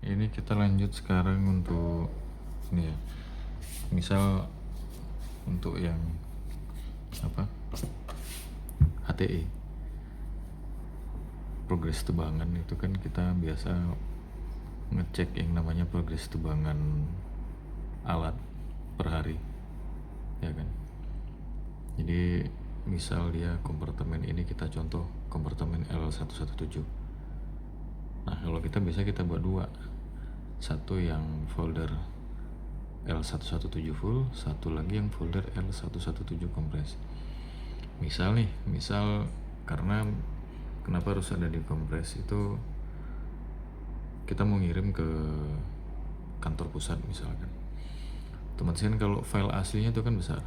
ini kita lanjut sekarang untuk ini ya. Misal untuk yang apa? HTE. Progres tebangan itu kan kita biasa ngecek yang namanya progres tebangan alat per hari. Ya kan? Jadi misal dia kompartemen ini kita contoh kompartemen L117. Nah, kalau kita biasa kita buat dua. Satu yang folder L117 full, satu lagi yang folder L117 kompres. Misal karena kenapa harus ada di kompres itu, kita mau ngirim ke kantor pusat misalkan. Otomatis kan kalau file aslinya itu kan besar.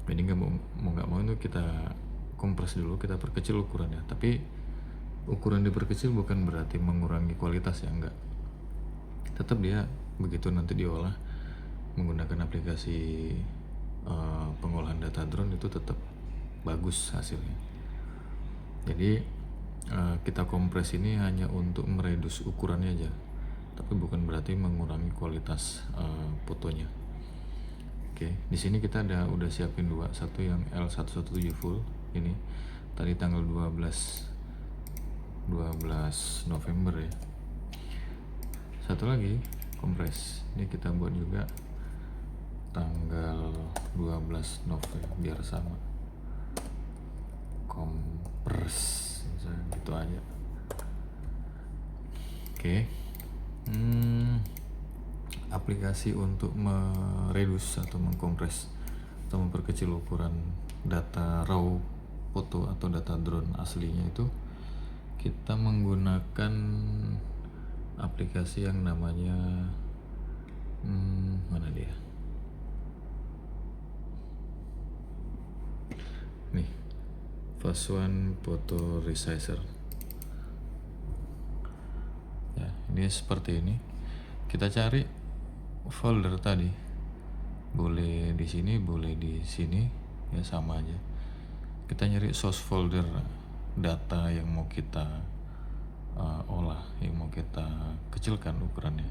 Jadi mau nggak mau itu kita kompres dulu, kita perkecil ukurannya. Tapi ukuran diperkecil bukan berarti mengurangi kualitas ya, enggak. Tetap dia begitu nanti diolah menggunakan aplikasi pengolahan data drone itu tetap bagus hasilnya. Jadi kita kompres ini hanya untuk meredus ukurannya aja, tapi bukan berarti mengurangi kualitas fotonya. Oke, di sini kita udah siapin dua, satu yang L117 full ini tadi tanggal 12 November ya. Satu lagi kompres, ini kita buat juga tanggal 12 November biar sama. Kompres gitu aja. Oke. Aplikasi untuk meredus atau mengkompres atau memperkecil ukuran data raw foto atau data drone aslinya itu kita menggunakan aplikasi yang namanya mana dia nih, Fast1 Photo Resizer ya. Ini seperti ini, kita cari folder tadi, boleh di sini boleh di sini ya, sama aja. Kita nyari source folder data yang mau kita olah, yang mau kita kecilkan ukurannya.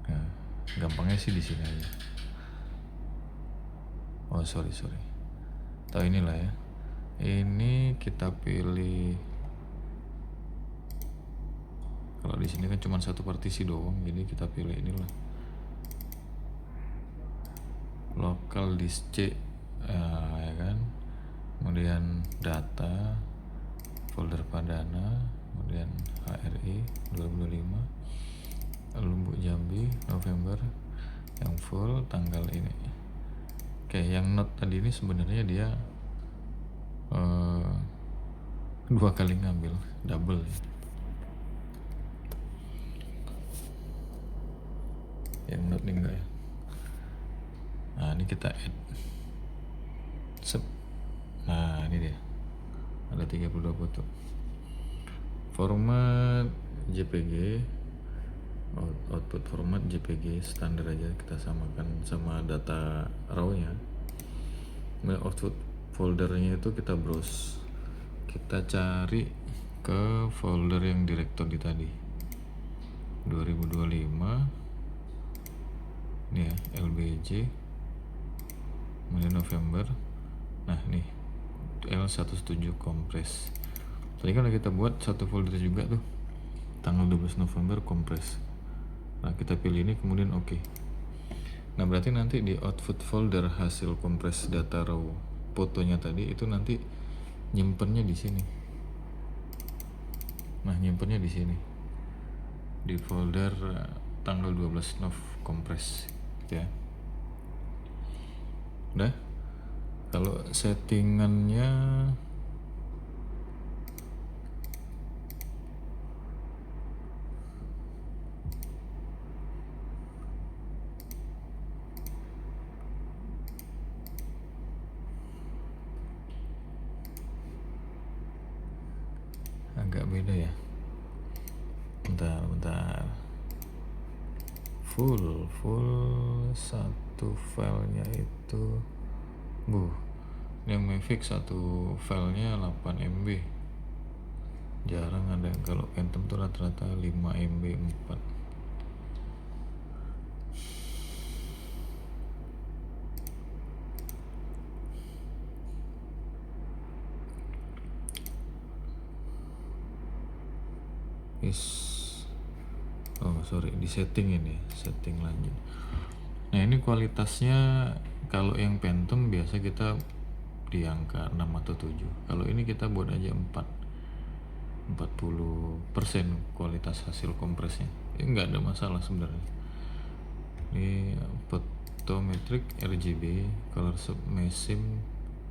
Nah, gampangnya sih di sini aja. Oh sorry tahu inilah ya, ini kita pilih. Kalau di sini kan cuma satu partisi doang, jadi kita pilih inilah local disk C ya kan, kemudian data folder Padana, kemudian HRI 2025 Lumbuk Jambi November yang full tanggal ini. Oke, yang note tadi ini sebenarnya dia dua kali ngambil, double ya. Yang note ini enggak ya. Nah ini kita add nah ini dia, ada 32 foto. Format JPG, output format JPG standar aja, kita samakan sama data raw nya. Output foldernya itu kita browse, kita cari ke folder yang directory tadi 2025 ini ya, LBJ, kemudian November. Nah nih L117 kompres. Tadi kan kita buat satu folder juga tuh, tanggal 12 November kompres. Nah kita pilih ini kemudian oke. Nah berarti nanti di output folder hasil kompres data raw fotonya tadi itu nanti nyimpennya di sini. Nah nyimpennya di sini di folder tanggal 12 Nov kompres ya. Udah. Kalau settingannya agak beda ya. Bentar. Full satu filenya itu yang Mavic satu filenya 8 MB, jarang ada. Kalau Phantom tuh rata-rata 5 MB 4. Oh sorry, di setting ini, setting lanjut. Nah ini kualitasnya kalau yang Phantom biasa kita di angka 6 atau 7. Kalau ini kita buat aja 40% kualitas hasil kompresnya. Ini nggak ada masalah sebenarnya. Ini photometric RGB, color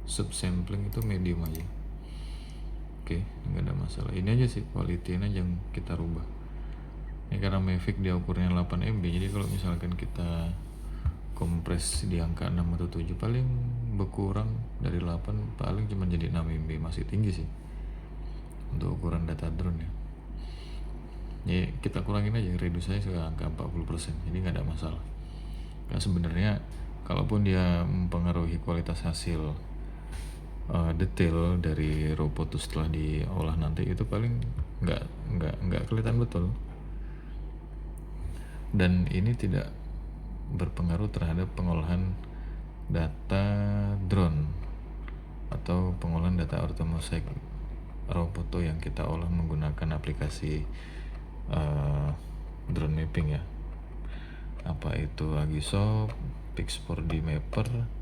subsampling itu medium aja. Oke, nggak ada masalah. Ini aja sih quality-nya yang kita rubah. Ini karena Mavic dia ukurnya 8 MB, jadi kalau misalkan kita kompres di angka 6 atau 7 paling berkurang dari 8, paling cuma jadi 6 MB, masih tinggi sih untuk ukuran data drone ya. Ya kita kurangin aja, reduce aja ke angka 40%, jadi nggak ada masalah. Nah sebenarnya kalaupun dia mempengaruhi kualitas hasil detail dari raw foto setelah diolah nanti, itu paling nggak kelihatan betul, dan ini tidak berpengaruh terhadap pengolahan data drone atau pengolahan data ortomosaik raw foto yang kita olah menggunakan aplikasi drone mapping ya, apa itu Agisoft, Pix4D Mapper,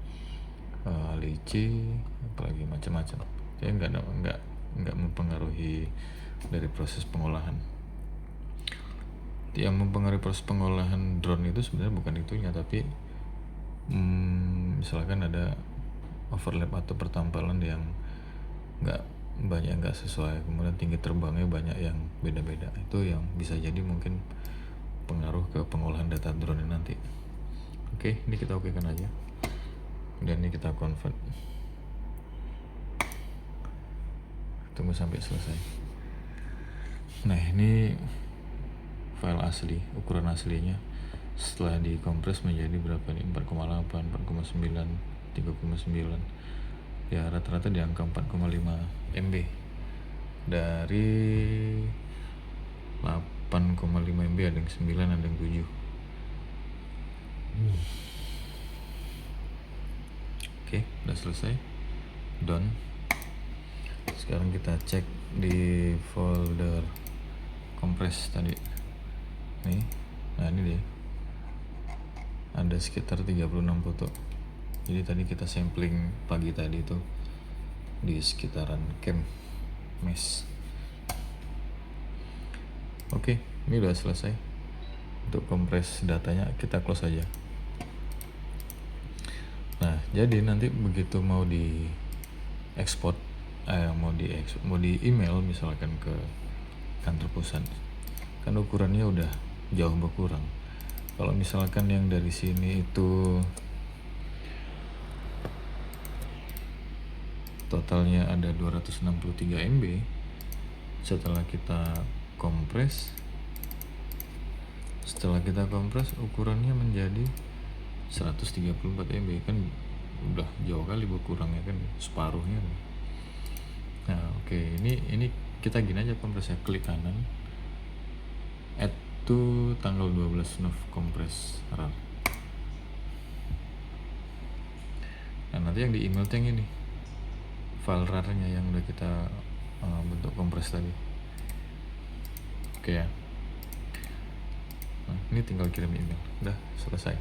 Lici, apalagi macam-macam. Jadi nggak mempengaruhi dari proses pengolahan. Yang mempengaruhi proses pengolahan drone itu sebenarnya bukan itunya, tapi misalkan ada overlap atau pertampilan yang nggak sesuai, kemudian tinggi terbangnya banyak yang beda-beda, itu yang bisa jadi mungkin pengaruh ke pengolahan data drone nanti. Oke, ini kita okekan aja, dan ini kita convert, tunggu sampai selesai. Nah ini file asli, ukuran aslinya setelah dikompres menjadi berapa nih, 4,8, 4,9, 3,9 ya, rata-rata di angka 4,5 MB dari 8,5 MB, ada yang 9, ada yang 7. Oke, udah selesai, done. Sekarang kita cek di folder kompres tadi nih. Nah ini deh, ada sekitar 36 foto. Jadi tadi kita sampling pagi tadi itu di sekitaran camp mes. Oke, ini udah selesai. Untuk kompres datanya kita close aja. Nah jadi nanti begitu mau di export, mau di email misalkan ke kantor pusat, kan ukurannya udah jauh berkurang. Kalau misalkan yang dari sini itu totalnya ada 263 MB, setelah kita kompres ukurannya menjadi 134 MB, kan udah jauh kali berkurangnya, kan separuhnya. Nah oke, ini kita gini aja kompresnya, klik kanan, add to tanggal 12 Nov kompres RAR. Nah nanti yang di email yang ini file RAR-nya yang udah kita bentuk kompres tadi. Oke ya. Nah, ini tinggal kirim email, udah selesai.